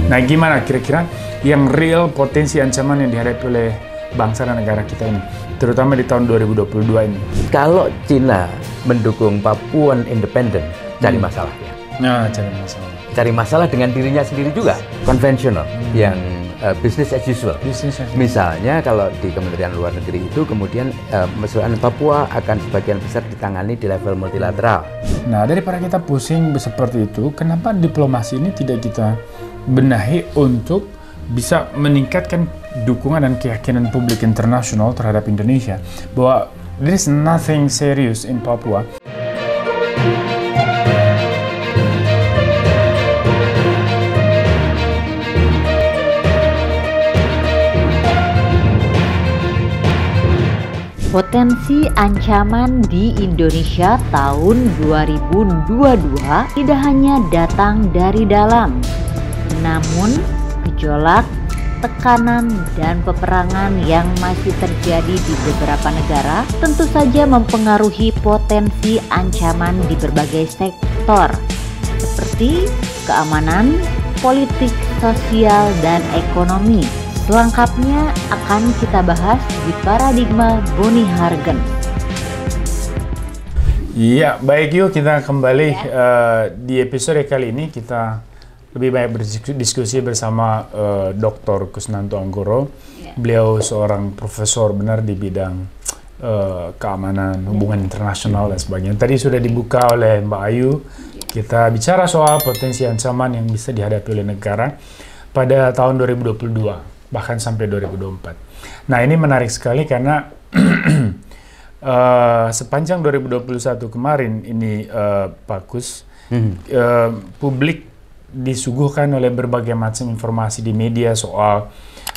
Nah, gimana kira-kira yang real potensi ancaman yang dihadapi oleh bangsa dan negara kita ini, terutama di tahun 2022 ini? Kalau Cina mendukung Papuan Independent, cari masalah ya. Nah, cari masalah. Cari masalah dengan dirinya sendiri juga, konvensional, yang business as usual. Misalnya kalau di Kementerian Luar Negeri itu kemudian persoalan Papua akan sebagian besar ditangani di level multilateral. Nah, daripada kita pusing seperti itu, kenapa diplomasi ini tidak kita benahi untuk bisa meningkatkan dukungan dan keyakinan publik internasional terhadap Indonesia bahwa there is nothing serious in Papua. Potensi ancaman di Indonesia tahun 2022 tidak hanya datang dari dalam, namun gejolak, tekanan, dan peperangan yang masih terjadi di beberapa negara tentu saja mempengaruhi potensi ancaman di berbagai sektor, seperti keamanan, politik, sosial, dan ekonomi. Selengkapnya akan kita bahas di Paradigma Boni Hargen. Iya, baik, yuk kita kembali di episode kali ini kita lebih banyak berdiskusi bersama Dr. Kusnanto Anggoro. Beliau seorang profesor benar di bidang keamanan, hubungan internasional dan sebagainya. Tadi sudah dibuka oleh Mbak Ayu. Kita bicara soal potensi ancaman yang bisa dihadapi oleh negara pada tahun 2022. Bahkan sampai 2024. Nah, ini menarik sekali karena sepanjang 2021 kemarin ini Pak Kus, publik disuguhkan oleh berbagai macam informasi di media soal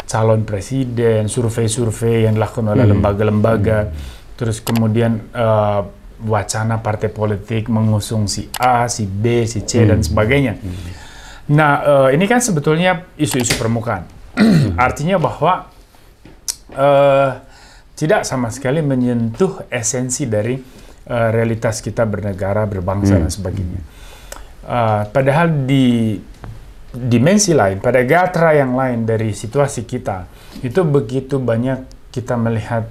calon presiden, survei-survei yang dilakukan oleh lembaga-lembaga, terus kemudian wacana partai politik mengusung si A, si B, si C, dan sebagainya. Nah, ini kan sebetulnya isu-isu permukaan. Artinya bahwa tidak sama sekali menyentuh esensi dari realitas kita bernegara, berbangsa, dan sebagainya. Padahal di dimensi lain, pada gatra yang lain dari situasi kita, itu begitu banyak kita melihat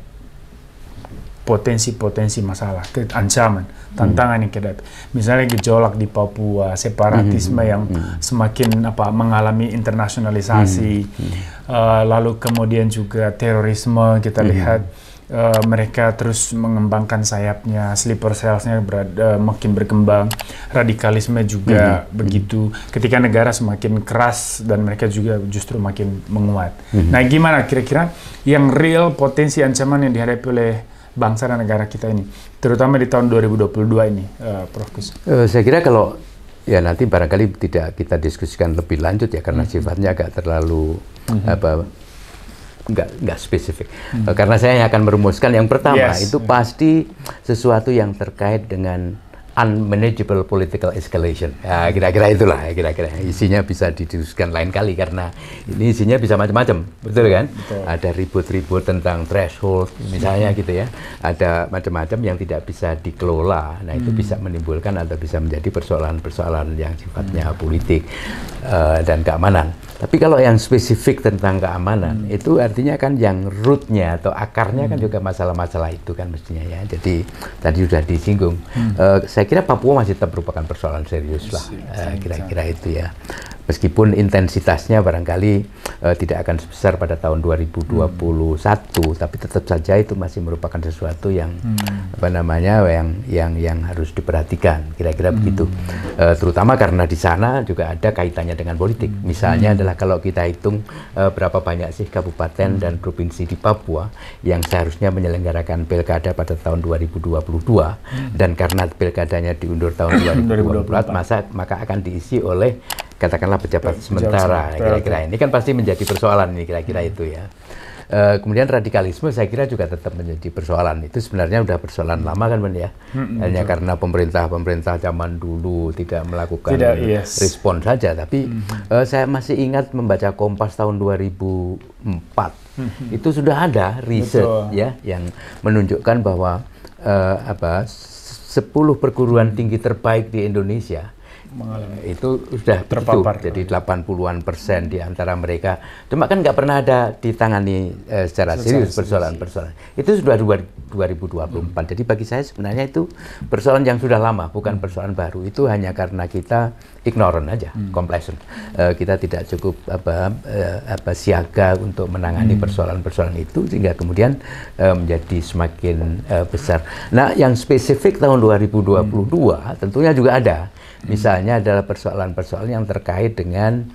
potensi-potensi masalah, ancaman, tantangan yang kita hadapi. Misalnya gejolak di Papua, separatisme yang semakin mengalami internasionalisasi, lalu kemudian juga terorisme kita lihat mereka terus mengembangkan sayapnya, sleeper cells-nya makin berkembang, radikalisme juga begitu. Ketika negara semakin keras dan mereka juga justru makin menguat. Nah, gimana kira-kira yang real potensi ancaman yang dihadapi oleh bangsa dan negara kita ini, terutama di tahun 2022 ini, Prof. Kus? Saya kira kalau ya nanti barangkali tidak kita diskusikan lebih lanjut ya, karena sifatnya agak terlalu nggak spesifik. Karena saya akan merumuskan yang pertama itu pasti sesuatu yang terkait dengan unmanageable political escalation. Ya, kira-kira itulah, kira-kira isinya bisa didiskusikan lain kali karena ini isinya bisa macam-macam, betul kan? Betul. Ada ribut-ribut tentang threshold misalnya gitu ya. Ada macam-macam yang tidak bisa dikelola. Nah, itu bisa menimbulkan atau bisa menjadi persoalan-persoalan yang sifatnya politik dan keamanan. Tapi kalau yang spesifik tentang keamanan, itu artinya kan yang rootnya atau akarnya kan juga masalah-masalah itu kan mestinya ya. Jadi tadi sudah disinggung. Saya kira Papua masih tetap merupakan persoalan serius lah, kira-kira itu ya. Meskipun intensitasnya barangkali tidak akan sebesar pada tahun 2021, tapi tetap saja itu masih merupakan sesuatu yang yang harus diperhatikan, kira-kira begitu. Terutama karena di sana juga ada kaitannya dengan politik. Misalnya adalah kalau kita hitung berapa banyak sih kabupaten dan provinsi di Papua yang seharusnya menyelenggarakan pilkada pada tahun 2022 dan karena pilkadanya diundur tahun 2024 maka akan diisi oleh katakanlah pejabat sementara, kira-kira ini kan pasti menjadi persoalan ini, kira-kira itu ya. Kemudian radikalisme saya kira juga tetap menjadi persoalan. Itu sebenarnya udah persoalan lama kan Ben ya. Hanya karena pemerintah zaman dulu tidak melakukan respon saja. Tapi saya masih ingat membaca Kompas tahun 2004. Itu sudah ada riset ya yang menunjukkan bahwa 10 perguruan tinggi terbaik di Indonesia itu sudah terpapar. Jadi 80-an% di antara mereka. Cuma kan nggak pernah ada ditangani secara serius persoalan-persoalan. Itu sudah 2024. Jadi bagi saya sebenarnya itu persoalan yang sudah lama, bukan persoalan baru. Itu hanya karena kita ignorant aja, complacent. Kita tidak cukup siaga untuk menangani persoalan-persoalan itu, sehingga kemudian menjadi semakin besar. Nah, yang spesifik tahun 2022 tentunya juga ada. Misalnya adalah persoalan-persoalan yang terkait dengan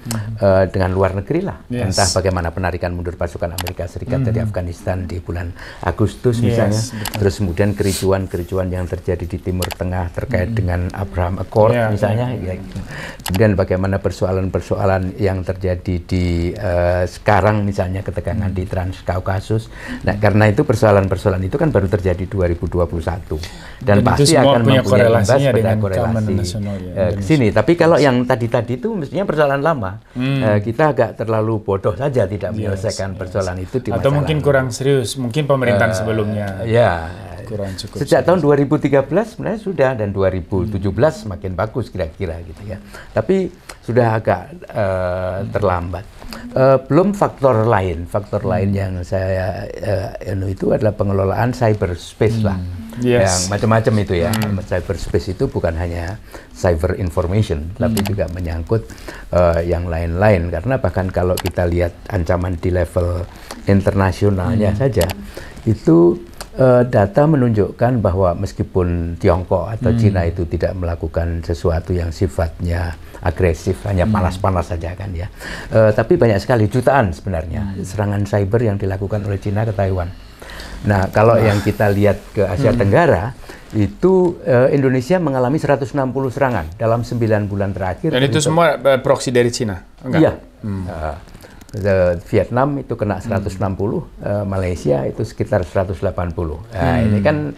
luar negeri lah. Entah bagaimana penarikan mundur pasukan Amerika Serikat dari Afghanistan di bulan Agustus misalnya. Terus kemudian kericuan-kericuan yang terjadi di Timur Tengah terkait dengan Abraham Accord misalnya. Kemudian bagaimana persoalan-persoalan yang terjadi di sekarang misalnya ketegangan di Transkaukasus. Nah, karena itu persoalan-persoalan itu kan baru terjadi 2021. Dan pasti akan mempunyai imbas pada korelasi ke sini. Tapi kalau yang tadi-tadi itu mestinya persoalan lama. Kita agak terlalu bodoh saja tidak menyelesaikan persoalan itu di masa atau mungkin lalu. Kurang serius, mungkin pemerintahan sebelumnya. Kurang cukup. Sejak tahun 2013 sebenarnya sudah, dan 2017 semakin bagus kira-kira gitu ya. Tapi sudah agak terlambat. Belum faktor lain yang saya itu adalah pengelolaan cyberspace lah. Yang macam-macam itu ya. Cyberspace itu bukan hanya cyber information, tapi juga menyangkut yang lain-lain. Karena bahkan kalau kita lihat ancaman di level internasionalnya saja, itu data menunjukkan bahwa meskipun Tiongkok atau Cina itu tidak melakukan sesuatu yang sifatnya agresif, hanya panas-panas saja kan ya. Tapi banyak sekali, jutaan sebenarnya, serangan cyber yang dilakukan oleh Cina ke Taiwan. Nah, kalau yang kita lihat ke Asia Tenggara, itu Indonesia mengalami 160 serangan dalam 9 bulan terakhir. Dan itu semua proksi dari Cina? Iya. Vietnam itu kena 160, Malaysia itu sekitar 180. Nah, ini kan,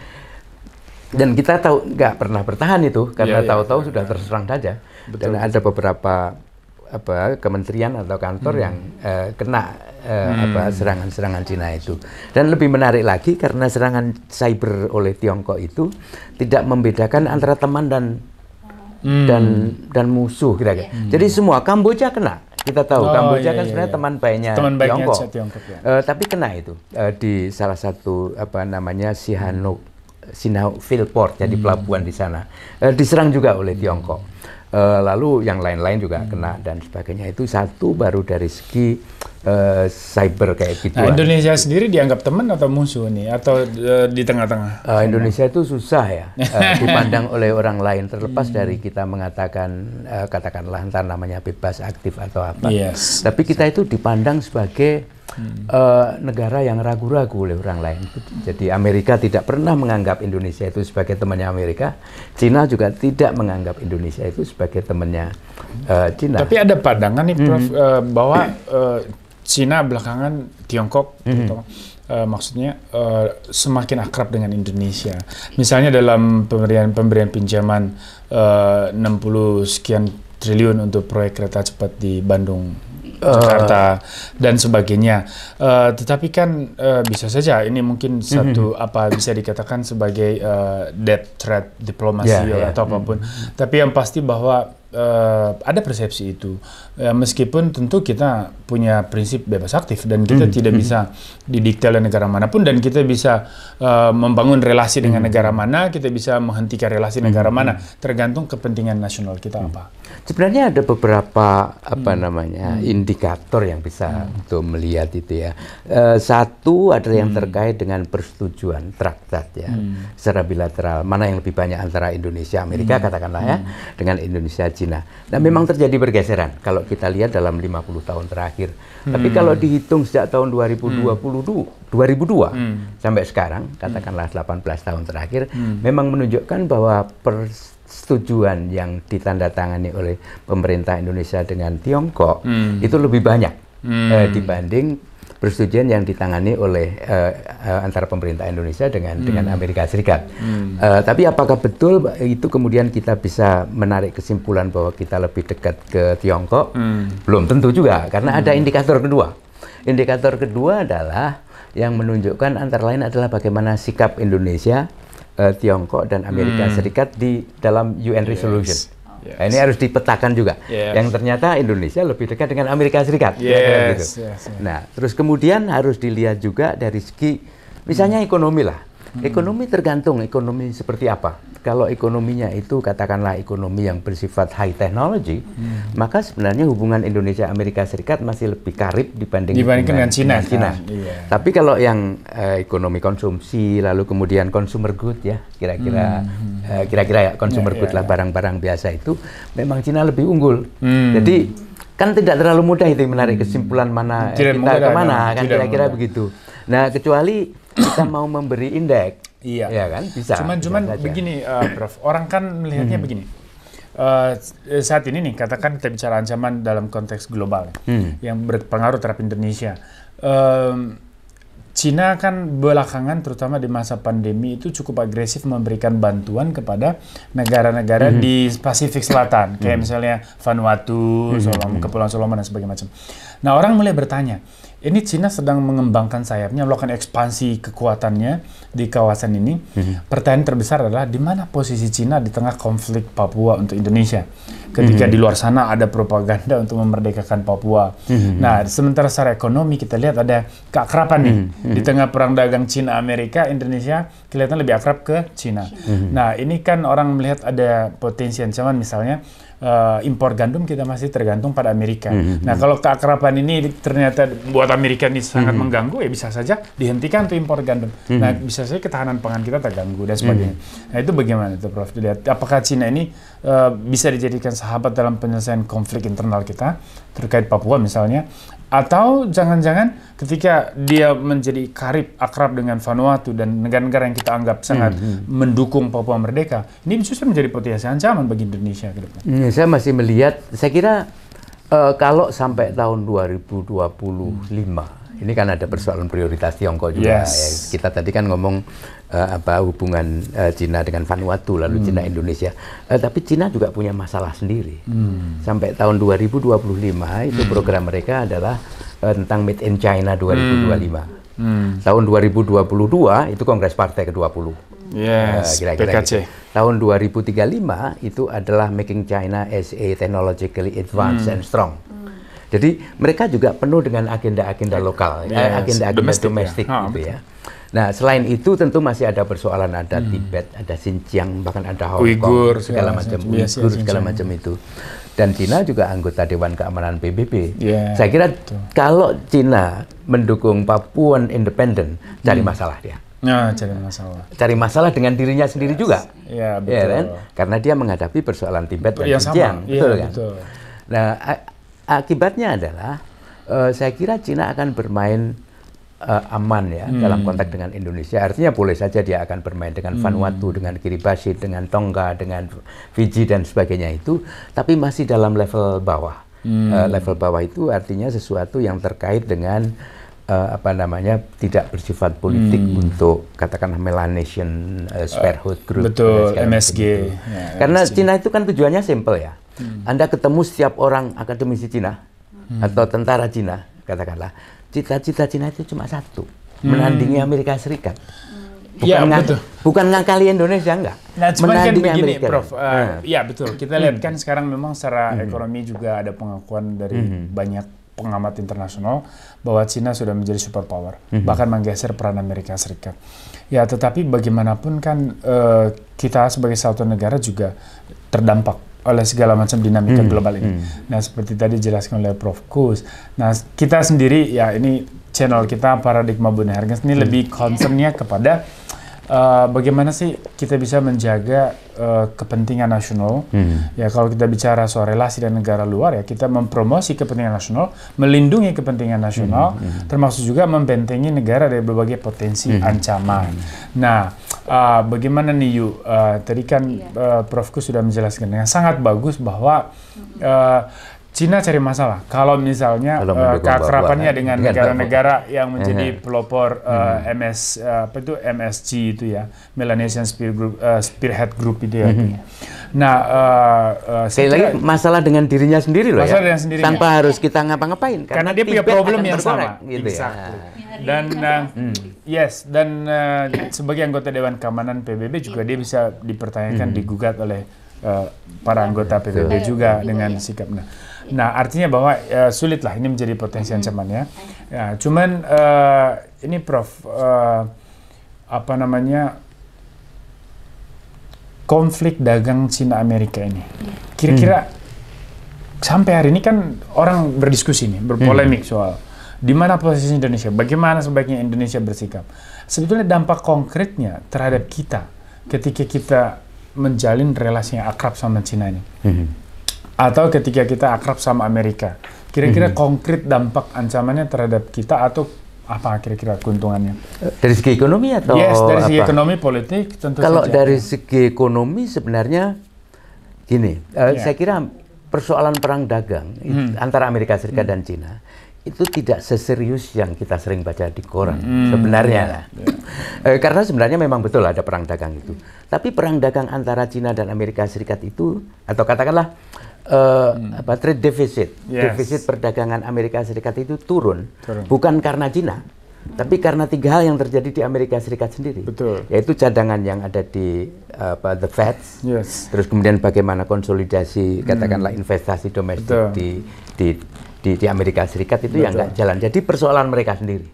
dan kita tahu nggak pernah bertahan itu, karena tahu-tahu sudah terserang saja. Dan ada beberapa kementerian atau kantor yang kena serangan-serangan Cina itu. Dan lebih menarik lagi, karena serangan cyber oleh Tiongkok itu tidak membedakan antara teman dan musuh kira-kira. Jadi semua, Kamboja kena. Kita tahu Kamboja kan sebenarnya teman baiknya Tiongkok. Tapi kena itu di salah satu Sihanouk Port, jadi pelabuhan di sana. Diserang juga oleh Tiongkok. Lalu yang lain-lain juga kena dan sebagainya. Itu satu baru dari segi cyber kayak gitu. Nah, Indonesia sendiri dianggap teman atau musuh nih, atau di tengah-tengah? Indonesia itu susah ya dipandang oleh orang lain, terlepas dari kita mengatakan katakanlah entar namanya bebas aktif atau apa. Tapi kita itu dipandang sebagai negara yang ragu-ragu oleh orang lain. Jadi Amerika tidak pernah menganggap Indonesia itu sebagai temannya Amerika. Cina juga tidak menganggap Indonesia itu sebagai temannya Cina. Tapi ada pandangan nih, Prof, bahwa Cina belakangan Tiongkok, maksudnya semakin akrab dengan Indonesia. Misalnya dalam pemberian pinjaman 60 sekian triliun untuk proyek kereta cepat di Bandung, Jakarta dan sebagainya. Tetapi kan bisa saja ini mungkin satu bisa dikatakan sebagai debt threat diplomasi atau apapun. Tapi yang pasti bahwa ada persepsi itu, meskipun tentu kita punya prinsip bebas aktif dan kita tidak bisa didikte oleh negara manapun, dan kita bisa membangun relasi dengan negara mana, kita bisa menghentikan relasi negara mana, tergantung kepentingan nasional kita apa. Sebenarnya ada beberapa indikator yang bisa untuk melihat itu ya. Satu adalah yang terkait dengan persetujuan traktat ya, secara bilateral, mana yang lebih banyak antara Indonesia Amerika katakanlah ya, dengan Indonesia Cina. Nah, memang terjadi pergeseran kalau kita lihat dalam 50 tahun terakhir. Tapi kalau dihitung sejak tahun 2002 sampai sekarang, katakanlah 18 tahun terakhir, memang menunjukkan bahwa persetujuan yang ditandatangani oleh pemerintah Indonesia dengan Tiongkok itu lebih banyak dibanding persetujuan yang ditangani oleh antara pemerintah Indonesia dengan Amerika Serikat. Tapi apakah betul itu kemudian kita bisa menarik kesimpulan bahwa kita lebih dekat ke Tiongkok? Belum tentu juga, karena ada indikator kedua. Indikator kedua adalah yang menunjukkan antara lain adalah bagaimana sikap Indonesia, Tiongkok dan Amerika Serikat di dalam UN Resolution. Nah, ini harus dipetakan juga. Yang ternyata Indonesia lebih dekat dengan Amerika Serikat. Gitu. Nah, terus kemudian harus dilihat juga dari segi, misalnya ekonomi lah. Ekonomi tergantung ekonomi seperti apa. Kalau ekonominya itu katakanlah ekonomi yang bersifat high technology, maka sebenarnya hubungan Indonesia Amerika Serikat masih lebih karib dibandingkan dengan China. Tapi kalau yang ekonomi konsumsi, lalu kemudian consumer good ya, kira-kira ya consumer good lah, barang-barang biasa itu memang China lebih unggul. Jadi kan tidak terlalu mudah itu menarik kesimpulan mana kita kemana, kan kira-kira begitu. Nah, kecuali kita mau memberi indeks, ya kan bisa. Cuman begini, Prof. Orang kan melihatnya begini. Saat ini nih, katakan kita bicara ancaman dalam konteks global yang berpengaruh terhadap Indonesia. Cina kan belakangan, terutama di masa pandemi itu cukup agresif memberikan bantuan kepada negara-negara di Pasifik Selatan, kayak misalnya Vanuatu, Kepulauan Solomon dan sebagainya macam. Nah, orang mulai bertanya, ini Cina sedang mengembangkan sayapnya, melakukan ekspansi kekuatannya di kawasan ini. Pertanyaan terbesar adalah di mana posisi Cina di tengah konflik Papua untuk Indonesia? Ketika di luar sana ada propaganda untuk memerdekakan Papua. Nah, sementara secara ekonomi kita lihat ada keakraban nih. Di tengah perang dagang Cina-Amerika, Indonesia kelihatan lebih akrab ke Cina. Nah, ini kan orang melihat ada potensi ancaman, misalnya impor gandum kita masih tergantung pada Amerika. Nah, kalau keakraban ini ternyata buat Amerika ini sangat mengganggu, ya bisa saja dihentikan tuh impor gandum. Nah, bisa saja ketahanan pangan kita terganggu dan sebagainya. Nah, itu bagaimana itu, Prof? Dilihat apakah Cina ini bisa dijadikan sahabat dalam penyelesaian konflik internal kita terkait Papua misalnya, atau jangan-jangan ketika dia menjadi akrab dengan Vanuatu dan negara-negara yang kita anggap sangat mendukung Papua merdeka, ini justru menjadi potensi ancaman bagi Indonesia ke depan. Saya masih melihat, saya kira kalau sampai tahun 2025, ini kan ada persoalan prioritas Tiongkok juga. Ya. Kita tadi kan ngomong hubungan Cina dengan Vanuatu, lalu Cina Indonesia. Tapi Cina juga punya masalah sendiri. Sampai tahun 2025 itu program mereka adalah tentang Made in China 2025. Tahun 2022 itu Kongres Partai ke-20. Kira-kira PKC. gitu. Tahun 2035 itu adalah Making China as a Technologically Advanced and Strong. Jadi mereka juga penuh dengan agenda-agenda lokal, agenda-agenda domestik gitu ya. Nah, selain itu tentu masih ada persoalan, ada Tibet, ada Xinjiang, bahkan ada Hong Kong, segala macam Uighur, segala macam itu. Dan Cina juga anggota Dewan Keamanan PBB. Saya kira kalau Cina mendukung Papuan Independent, cari masalah dia. Cari masalah dengan dirinya sendiri juga. Ya, betul. Kan? Karena dia menghadapi persoalan Tibet dan Xinjiang, betul kan? Betul. Nah, akibatnya adalah saya kira Cina akan bermain aman ya dalam konteks dengan Indonesia. Artinya boleh saja dia akan bermain dengan Vanuatu, dengan Kiribati, dengan Tonga, dengan Fiji dan sebagainya itu, tapi masih dalam level bawah. Level bawah itu artinya sesuatu yang terkait dengan tidak bersifat politik untuk katakanlah Melanesian Spearhead Group. Betul, MSG. Karena Cina itu kan tujuannya simple ya. Anda ketemu setiap orang akademisi Cina atau tentara Cina, katakanlah, cita-cita Cina itu cuma satu, menandingi Amerika Serikat. Bukan ngakali Indonesia, enggak. Nah, cuma kan begini, Prof. Ya betul, kita lihat kan sekarang memang secara ekonomi juga ada pengakuan dari banyak pengamat internasional bahwa Cina sudah menjadi superpower, bahkan menggeser peran Amerika Serikat. Ya, tetapi bagaimanapun kan kita sebagai satu negara juga terdampak oleh segala macam dinamika global ini. Nah, seperti tadi dijelaskan oleh Prof. Kus. Nah, kita sendiri, ya ini channel kita Paradigma Bunda Hergens ini lebih concernnya kepada bagaimana sih kita bisa menjaga kepentingan nasional. Ya, kalau kita bicara soal relasi dengan negara luar, ya kita mempromosi kepentingan nasional, melindungi kepentingan nasional, termasuk juga membentengi negara dari berbagai potensi ancaman. Nah, bagaimana nih Yu? Tadi kan Prof. Kus sudah menjelaskan dengan sangat bagus bahwa Cina cari masalah. Kalau misalnya keakrabannya dengan negara-negara yang menjadi pelopor MSG itu ya, Melanesian Spearhead Group itu ya. Nah, sekali lagi masalah dengan dirinya sendiri loh ya. Dengan sendirinya. Tanpa harus kita ngapa-ngapain. Karena dia punya problem yang sama. Gitu exactly. Dan sebagai anggota Dewan Keamanan PBB juga dia bisa dipertanyakan, digugat oleh para anggota PBB juga dengan sikapnya. Nah, artinya bahwa sulit lah ini menjadi potensi ancaman ya. Cuman ini Prof, apa namanya, konflik dagang Cina Amerika ini, kira-kira sampai hari ini kan orang berdiskusi nih, berpolemik soal di mana posisi Indonesia, bagaimana sebaiknya Indonesia bersikap. Sebetulnya dampak konkretnya terhadap kita ketika kita menjalin relasi yang akrab sama Cina ini, atau ketika kita akrab sama Amerika, kira-kira konkret dampak ancamannya terhadap kita atau apa kira-kira keuntungannya? Dari segi ekonomi atau dari segi apa? ekonomi, politik, tentu Kalau saja. dari segi ekonomi sebenarnya gini, saya kira persoalan perang dagang antara Amerika Serikat dan Cina itu tidak seserius yang kita sering baca di koran sebenarnya. Karena sebenarnya memang betul ada perang dagang itu. Tapi perang dagang antara Cina dan Amerika Serikat itu, atau katakanlah trade deficit, defisit perdagangan Amerika Serikat itu turun. Bukan karena Cina, tapi karena 3 hal yang terjadi di Amerika Serikat sendiri. Betul. Yaitu cadangan yang ada di the Fed, terus kemudian bagaimana konsolidasi katakanlah investasi domestik di Amerika Serikat itu yang nggak jalan. Jadi persoalan mereka sendiri,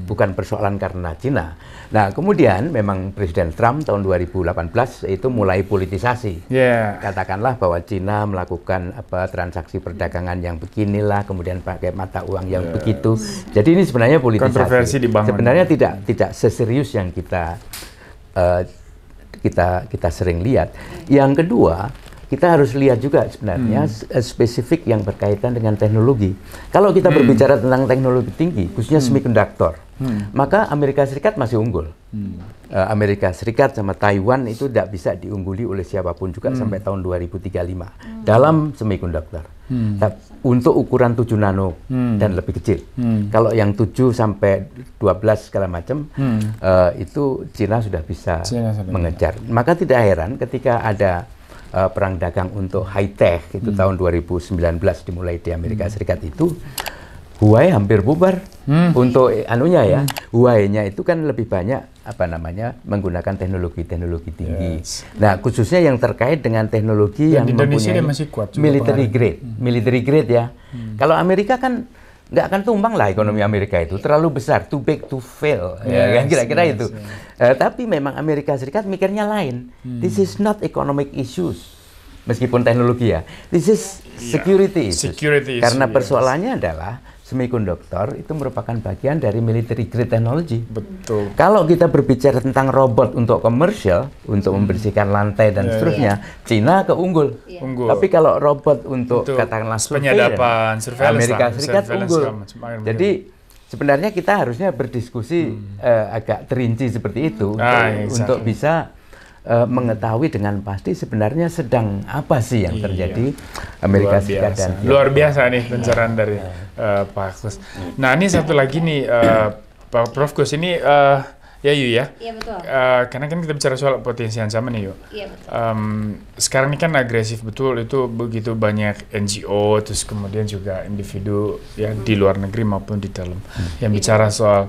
bukan persoalan karena Cina. Nah, kemudian memang Presiden Trump tahun 2018 itu mulai politisasi. Katakanlah bahwa Cina melakukan transaksi perdagangan yang beginilah, kemudian pakai mata uang yang begitu. Jadi ini sebenarnya politisasi. Kontroversi dibangun. Sebenarnya tidak seserius yang kita sering lihat. Yang kedua, kita harus lihat juga sebenarnya spesifik yang berkaitan dengan teknologi. Kalau kita berbicara tentang teknologi tinggi, khususnya semikonduktor, maka Amerika Serikat masih unggul. Amerika Serikat sama Taiwan itu tidak bisa diungguli oleh siapapun juga sampai tahun 2035 dalam semikonduktor. Untuk ukuran 7 nano dan lebih kecil. Kalau yang 7 sampai 12 segala macam, itu Cina sudah bisa mengejar. Maka tidak heran ketika ada perang dagang untuk high tech itu tahun 2019 dimulai di Amerika Serikat itu, Huawei hampir bubar. Untuk anunya ya, Huawei-nya itu kan lebih banyak menggunakan teknologi tinggi. Nah, khususnya yang terkait dengan teknologi yang mempunyai masih kuat military grade ya. Kalau Amerika kan nggak akan tumbang lah ekonomi Amerika itu, terlalu besar, too big to fail, ya kan kira-kira itu. Tapi memang Amerika Serikat mikirnya lain. This is not economic issues, meskipun teknologi ya. This is security issues. Karena persoalannya adalah semikonduktor itu merupakan bagian dari military grade technology. Betul. Kalau kita berbicara tentang robot untuk komersial, untuk membersihkan lantai dan seterusnya, Cina keunggul. Tapi kalau robot untuk katakanlah penyadapan, Amerika Serikat unggul. Jadi sebenarnya kita harusnya berdiskusi agak terinci seperti itu untuk bisa mengetahui dengan pasti sebenarnya sedang apa sih yang terjadi Amerika Serikat dan luar biasa nih pencerahan dari Pak Kus. Nah, ini satu lagi nih Pak Prof Kus ini ya Yu ya. Iya betul. Karena kan kita bicara soal potensi ancaman nih Yu. Iya betul. Sekarang ini kan agresif betul, itu begitu banyak NGO terus kemudian juga individu ya di luar negeri maupun di dalam yang bicara soal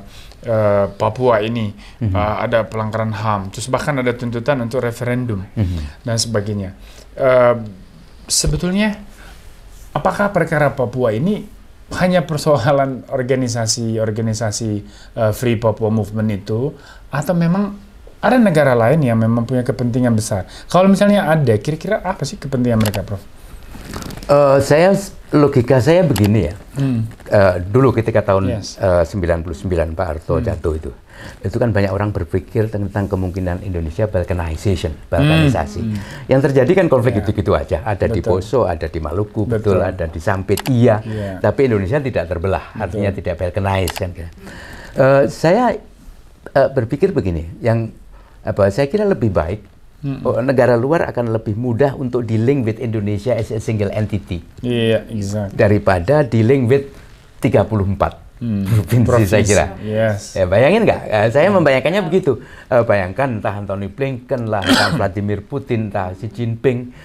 Papua ini ada pelanggaran HAM, terus bahkan ada tuntutan untuk referendum dan sebagainya. Sebetulnya apakah perkara Papua ini hanya persoalan organisasi Free Papua Movement itu, atau memang ada negara lain yang memang punya kepentingan besar? Kalau misalnya ada, kira-kira apa sih kepentingan mereka, Prof? Logika saya begini ya. Dulu ketika tahun 99 Pak Harto jatuh itu kan banyak orang berpikir tentang kemungkinan Indonesia balkanisasi. Yang terjadi kan konflik gitu-gitu aja. Ada di Poso, ada di Maluku, ada di Sampit, tapi Indonesia tidak terbelah, artinya tidak balkanize kan. Saya berpikir begini, saya kira lebih baik negara luar akan lebih mudah untuk dealing with Indonesia as a single entity daripada dealing with 34 provinsi saya kira. Bayangin nggak? Saya membayangkannya begitu. Bayangkan entah Antony Blinken lah, entah Vladimir Putin, entah Xi Jinping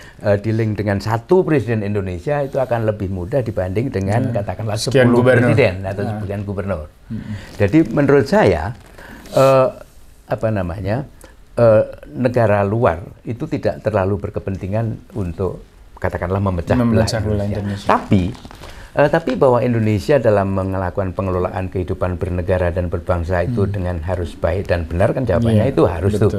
dealing dengan satu presiden Indonesia itu akan lebih mudah dibanding dengan katakanlah 10 presiden atau sekian gubernur. Jadi menurut saya negara luar itu tidak terlalu berkepentingan untuk katakanlah memecah belah Indonesia. Tapi bahwa Indonesia dalam melakukan pengelolaan kehidupan bernegara dan berbangsa itu dengan harus baik dan benar, kan jawabannya itu harus tuh.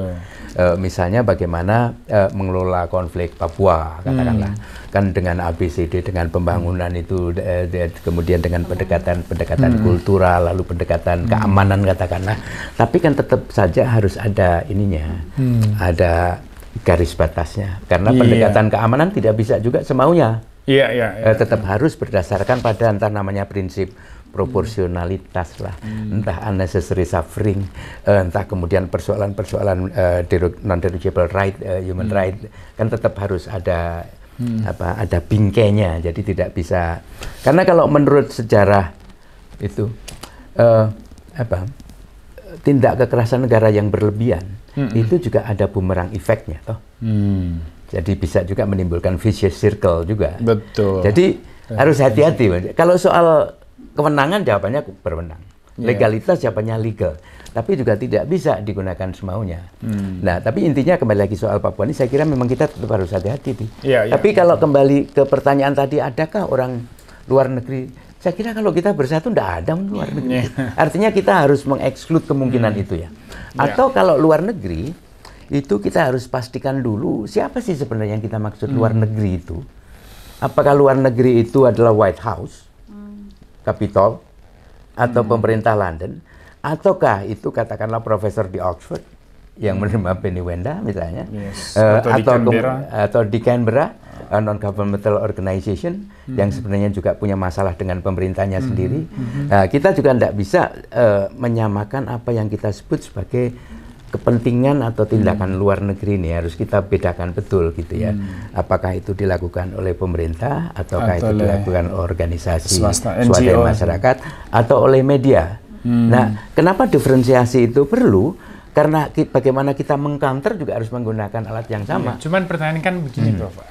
Misalnya bagaimana mengelola konflik Papua, katakanlah, kan dengan ABCD, dengan pembangunan itu, kemudian dengan pendekatan kultural, lalu pendekatan keamanan, katakanlah. Tapi kan tetap saja harus ada ininya, ada garis batasnya, karena pendekatan keamanan tidak bisa juga semaunya. Tetap harus berdasarkan pada entah namanya prinsip proporsionalitas lah, entah unnecessary suffering, entah kemudian persoalan-persoalan non-derogatable right, human right, kan tetap harus ada ada bingkainya. Jadi tidak bisa, karena kalau menurut sejarah itu tindak kekerasan negara yang berlebihan itu juga ada bumerang efeknya, toh. Jadi bisa juga menimbulkan vicious circle juga. Betul. Jadi harus hati-hati. Kalau soal kewenangan jawabannya berwenang, legalitas jawabannya legal. Tapi juga tidak bisa digunakan semaunya. Nah, tapi intinya kembali lagi soal Papua ini, saya kira memang kita tetap harus hati-hati. Tapi kalau kembali ke pertanyaan tadi, adakah orang luar negeri? Saya kira kalau kita bersatu tidak ada luar negeri. Artinya kita harus mengeksklud kemungkinan itu ya. Atau kalau luar negeri, itu kita harus pastikan dulu siapa sih sebenarnya yang kita maksud luar negeri itu. Apakah luar negeri itu adalah White House, Capitol, atau pemerintah London, ataukah itu katakanlah profesor di Oxford yang menerima Penny Wenda misalnya, atau di Canberra, non-governmental organization yang sebenarnya juga punya masalah dengan pemerintahnya sendiri. Kita juga tidak bisa menyamakan apa yang kita sebut sebagai kepentingan atau tindakan luar negeri ini, harus kita bedakan betul gitu ya. Apakah itu dilakukan oleh pemerintah, ataukah itu dilakukan organisasi swadaya masyarakat, atau oleh media. Nah, kenapa diferensiasi itu perlu? Karena bagaimana kita meng-counter juga harus menggunakan alat yang sama. Cuman pertanyaan kan begini, Prof.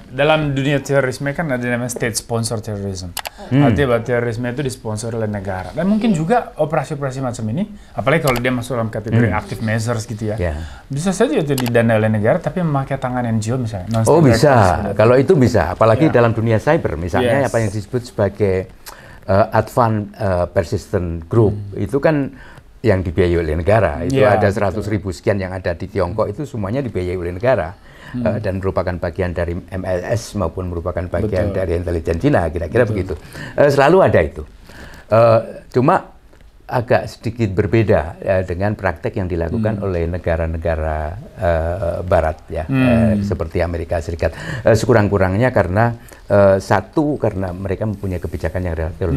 Dalam dunia terorisme kan ada namanya state sponsor terrorism. Artinya bahwa terorisme itu disponsori oleh negara. Dan mungkin juga operasi-operasi macam ini, apalagi kalau dia masuk dalam kategori active measures gitu ya, bisa saja itu didanai oleh negara, tapi memakai tangan NGO misalnya. Oh bisa, kalau itu bisa. Apalagi dalam dunia cyber, misalnya apa yang disebut sebagai advanced persistent group, itu kan yang dibiayai oleh negara. Itu ada 100.000 sekian yang ada di Tiongkok, itu semuanya dibiayai oleh negara. Dan merupakan bagian dari MLS maupun merupakan bagian dari intelijen Cina, kira-kira begitu. Selalu ada itu. Cuma agak sedikit berbeda dengan praktek yang dilakukan oleh negara-negara Barat ya, seperti Amerika Serikat. Sekurang-kurangnya karena satu, karena mereka mempunyai kebijakan yang relatif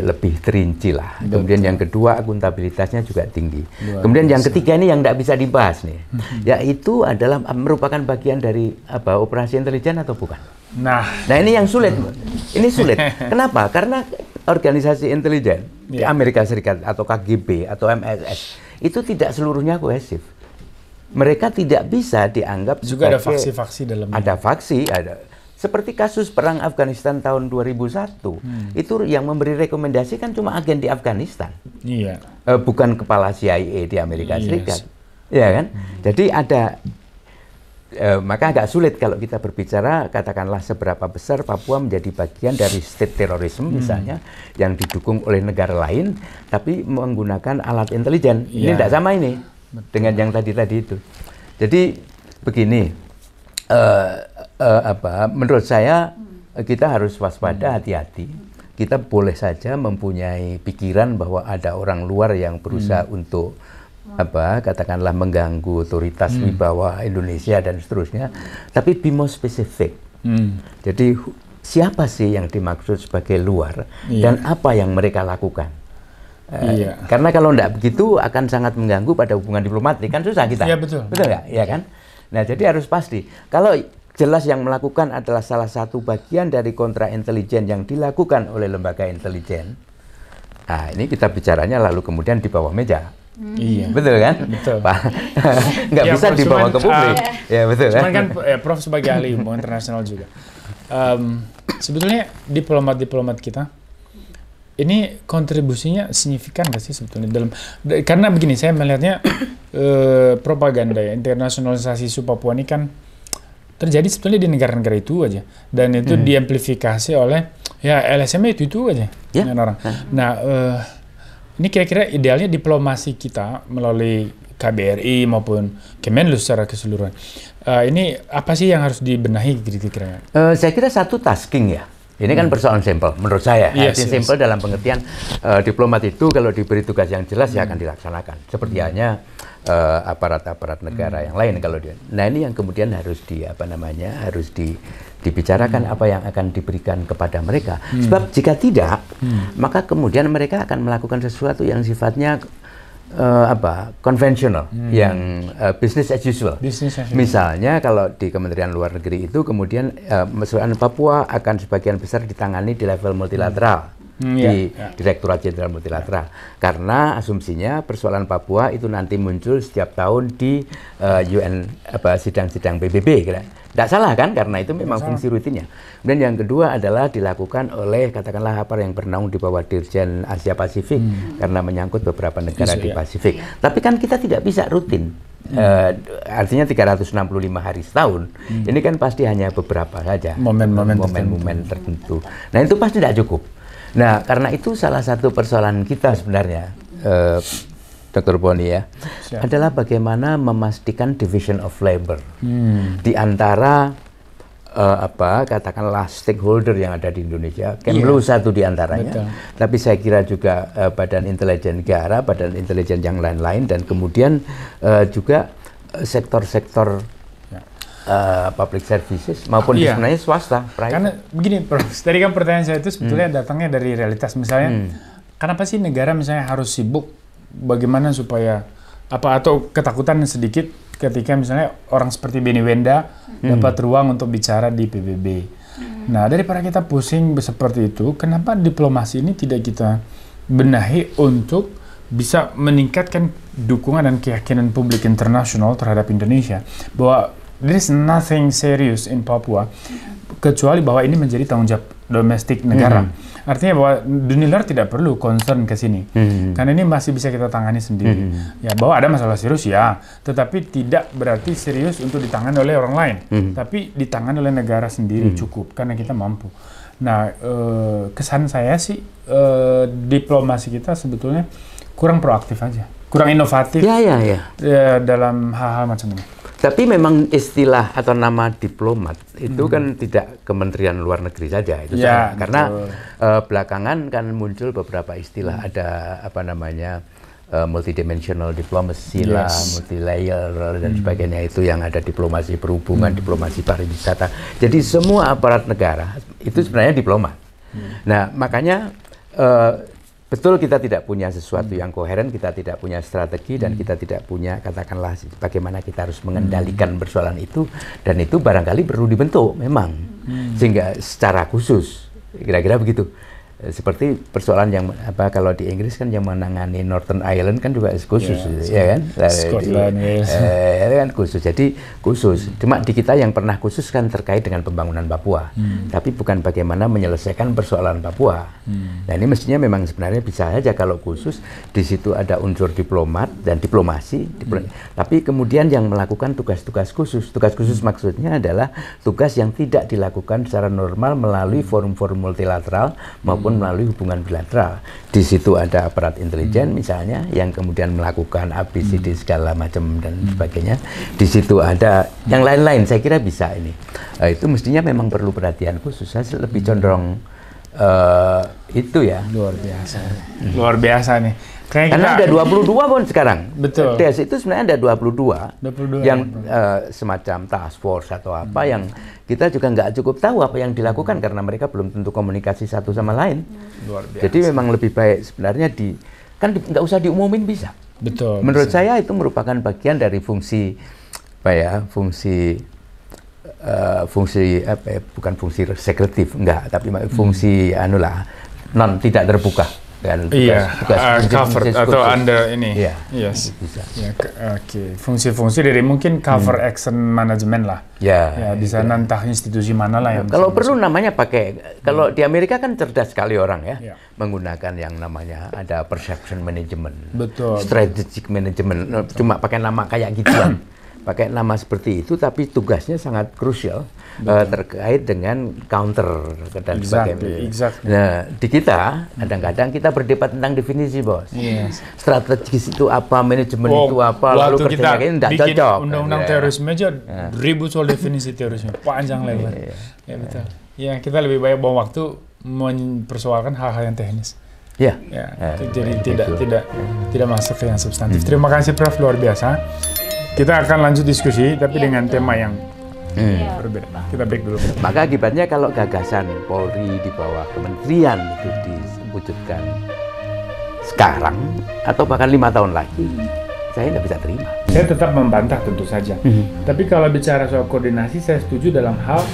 lebih terinci lah. Kemudian yang kedua, akuntabilitasnya juga tinggi. Kemudian yang ketiga ini yang tidak bisa dibahas nih, yaitu adalah merupakan bagian dari operasi intelijen atau bukan. Nah ini yang sulit. Ini sulit. Kenapa? Karena organisasi intelijen di Amerika Serikat atau KGB atau MSS itu tidak seluruhnya kohesif. Mereka tidak bisa dianggap juga ada faksi-faksi dalamnya. Ada faksi, ada. Seperti kasus perang Afghanistan tahun 2001, itu yang memberi rekomendasi kan cuma agen di Afghanistan, bukan kepala CIA di Amerika Serikat, ya kan? Jadi ada, maka agak sulit kalau kita berbicara, katakanlah seberapa besar Papua menjadi bagian dari state terrorism misalnya, yang didukung oleh negara lain, tapi menggunakan alat intelijen. Ini tidak sama ini dengan yang tadi itu. Jadi begini. Menurut saya kita harus waspada, hati-hati. Kita boleh saja mempunyai pikiran bahwa ada orang luar yang berusaha untuk katakanlah mengganggu otoritas wibawa Indonesia dan seterusnya, tapi be more specific. Jadi siapa sih yang dimaksud sebagai luar dan apa yang mereka lakukan? Karena kalau tidak begitu akan sangat mengganggu pada hubungan diplomatik, kan susah kita. Iya betul. Betul nggak? Ya kan? Nah, jadi harus pasti. Kalau jelas yang melakukan adalah salah satu bagian dari kontra intelijen yang dilakukan oleh lembaga intelijen, nah ini kita bicaranya lalu kemudian di bawah meja. Betul kan? Betul. Nggak bisa dibawa ke publik. Ya betul. Cuman kan Prof sebagai ahli hubungan internasional juga. Sebetulnya diplomat-diplomat kita ini kontribusinya signifikan nggak sih sebetulnya karena begini saya melihatnya propaganda ya, internasionalisasi isu Papua ini kan terjadi sebetulnya di negara-negara itu aja, dan itu diamplifikasi oleh ya LSM itu aja dengan orang. Nah ini kira-kira idealnya diplomasi kita melalui KBRI maupun Kemenlu secara keseluruhan. Ini apa sih yang harus dibenahi kira-kira? Saya kira satu tasking ya. Ini kan persoalan simpel menurut saya. Simpel dalam pengertian diplomat itu kalau diberi tugas yang jelas ya akan dilaksanakan. Seperti halnya aparat-aparat negara yang lain kalau dia. Nah ini yang kemudian harus dibicarakan apa yang akan diberikan kepada mereka. Sebab jika tidak, maka kemudian mereka akan melakukan sesuatu yang sifatnya konvensional, yang business as usual. Misalnya kalau di Kementerian Luar Negeri itu kemudian persoalan Papua akan sebagian besar ditangani di level multilateral, di Direktorat Jenderal Multilateral, karena asumsinya persoalan Papua itu nanti muncul setiap tahun di UN sidang-sidang PBB, tidak salah kan, karena itu memang fungsi rutinnya. Kemudian yang kedua adalah dilakukan oleh katakanlah yang bernaung di bawah Dirjen Asia Pasifik, karena menyangkut beberapa negara di Pasifik. Tapi kan kita tidak bisa rutin. Artinya 365 hari setahun. Ini kan pasti hanya beberapa saja momen-momen tertentu. Nah itu pasti tidak cukup. Nah karena itu salah satu persoalan kita sebenarnya, Dr. Boni ya, adalah bagaimana memastikan division of labor di antara katakanlah stakeholder yang ada di Indonesia. Kemlu satu di antaranya, tapi saya kira juga badan intelijen negara, badan intelijen yang lain-lain, dan kemudian juga sektor-sektor public services maupun sebenarnya swasta. Karena begini, Prof, tadi kan pertanyaan saya itu sebetulnya datangnya dari realitas. Misalnya, kenapa sih negara misalnya harus sibuk bagaimana supaya atau ketakutan sedikit ketika misalnya orang seperti Benny Wenda dapat ruang untuk bicara di PBB. Nah, daripada kita pusing seperti itu, kenapa diplomasi ini tidak kita benahi untuk bisa meningkatkan dukungan dan keyakinan publik internasional terhadap Indonesia bahwa there is nothing serious in Papua kecuali bahwa ini menjadi tanggung jawab domestik negara. Artinya bahwa dunia luar tidak perlu concern ke sini, karena ini masih bisa kita tangani sendiri. Ya, bahwa ada masalah serius ya, tetapi tidak berarti serius untuk ditangani oleh orang lain, tapi ditangani oleh negara sendiri cukup, karena kita mampu. Nah, kesan saya sih diplomasi kita sebetulnya kurang proaktif aja, kurang inovatif dalam hal-hal macam ini. Tapi memang istilah atau nama diplomat itu kan tidak Kementerian Luar Negeri saja itu karena belakangan kan muncul beberapa istilah, ada multidimensional diplomacy lah, multilayer dan sebagainya, itu yang ada diplomasi perhubungan, diplomasi pariwisata. Jadi semua aparat negara itu sebenarnya diplomat. Nah makanya betul kita tidak punya sesuatu yang koheren, kita tidak punya strategi, dan kita tidak punya katakanlah bagaimana kita harus mengendalikan persoalan itu, dan itu barangkali perlu dibentuk memang sehingga secara khusus kira-kira begitu. Seperti persoalan yang kalau di Inggris kan yang menangani Northern Ireland kan juga khusus, ya kan? Scotland, kan khusus. Jadi khusus. Cuma di kita yang pernah khusus kan terkait dengan pembangunan Papua, tapi bukan bagaimana menyelesaikan persoalan Papua. Nah ini mestinya memang sebenarnya bisa saja kalau khusus, di situ ada unsur diplomat dan diplomasi, tapi kemudian yang melakukan tugas-tugas khusus. Tugas khusus maksudnya adalah tugas yang tidak dilakukan secara normal melalui forum-forum multilateral maupun melalui hubungan bilateral. Di situ ada aparat intelijen misalnya yang kemudian melakukan ABCD segala macam dan sebagainya. Di situ ada yang lain-lain. Saya kira bisa ini. Itu mestinya memang perlu perhatian khusus. Saya lebih condong itu ya. Luar biasa. Luar biasa nih. Karena ada 22 pun sekarang. Betul. DES itu sebenarnya ada 22 yang semacam task force atau apa yang kita juga nggak cukup tahu apa yang dilakukan karena mereka belum tentu komunikasi satu sama lain. Luar biasa. Jadi memang lebih baik sebenarnya nggak usah diumumin bisa. Betul. Menurut saya itu merupakan bagian dari fungsi bukan fungsi sekretif, enggak, tapi fungsi tidak terbuka. dan covered atau under ini. Iya, Yes. bisa. Ya, oke. Fungsi-fungsi dari mungkin cover action management lah. Ya, di sana entah institusi mana lah yang kalau perlu namanya pakai, kalau di Amerika kan cerdas sekali orang ya, Ya. menggunakan yang namanya ada perception management, Betul. strategic management, cuma pakai nama kayak gituan. Pakai nama seperti itu, tapi tugasnya sangat krusial terkait dengan counter dan sebagainya. Exactly. Nah, di kita kadang-kadang kita berdebat tentang definisi, bos. Yes. Strategis itu apa, manajemen itu apa, lalu waktu kita kerjanya ini tidak bikin cocok. undang-undang terorisme aja ribut soal definisi terorisme, panjang lebar. Ya betul. Ya kita lebih baik buang waktu mempersoalkan hal-hal yang teknis. Ya. Jadi tidak masuk ke yang substantif. Terima kasih Prof, luar biasa. Kita akan lanjut diskusi, tapi dengan tema yang berbeda. Kita break dulu. Maka akibatnya kalau gagasan Polri di bawah kementerian itu diwujudkan sekarang atau bahkan 5 tahun lagi, saya nggak bisa terima. Saya tetap membantah tentu saja. Tapi kalau bicara soal koordinasi, saya setuju dalam hal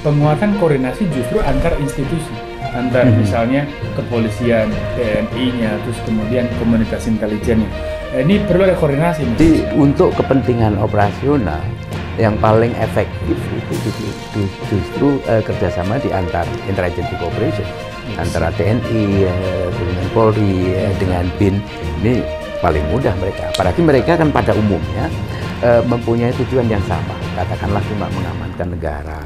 penguatan koordinasi justru antar institusi. Antar misalnya kepolisian, TNI-nya, terus kemudian komunitas intelijennya. Ini perlu ada koordinasi. Jadi untuk kepentingan operasional yang paling efektif itu justru kerjasama di antar interagency cooperation antara TNI dengan Polri dengan BIN. Ini paling mudah mereka. Apalagi mereka kan pada umumnya mempunyai tujuan yang sama. Katakanlah cuma mengamankan negara,